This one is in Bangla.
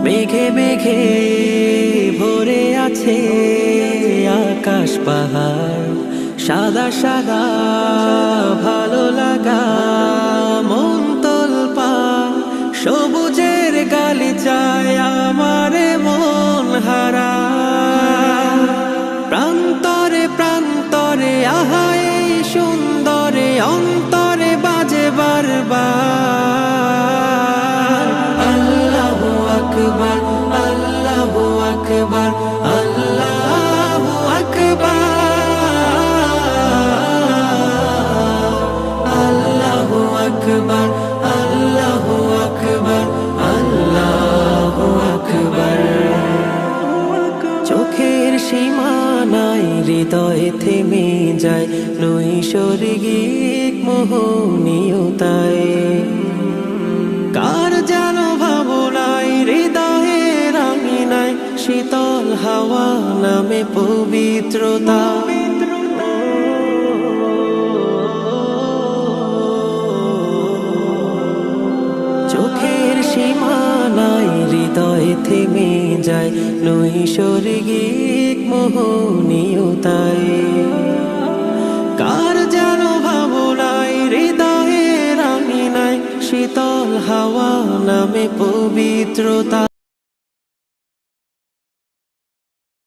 মেঘে মেঘে ভরে আছে আকাশ পাহাড়, সাদা সাদা ভালো লাগা মন তোলপাড়। সবুজের গালিচায় আমারে মন হারা, প্রান্তরে প্রান্তরে আহা এই সুন্দরে অন্তরে বাজে বারবার। আল্লাহু আকবার, আল্লাহু আকবার, আল্লাহু আকবার, আল্লাহু আকবার, আল্লাহু আকবার, আল্লাহু আকবার। চোখের সীমানায় হৃদয়ে থেমে যায় নৈসর্গিক মোহনীয়তায়। কার যেন ভাবনায় হৃদয়ের আঙিনায় শীতল হাওয়া নামে পবিত্রতা। চোখের সীমানায় হৃদয়ে থেমে যায় নৈসর্গিক মোহনীয়তায়। কার যেন ভাবনায় হৃদয়ের আঙিনায় শীতল হাওয়া নামে পবিত্রতা।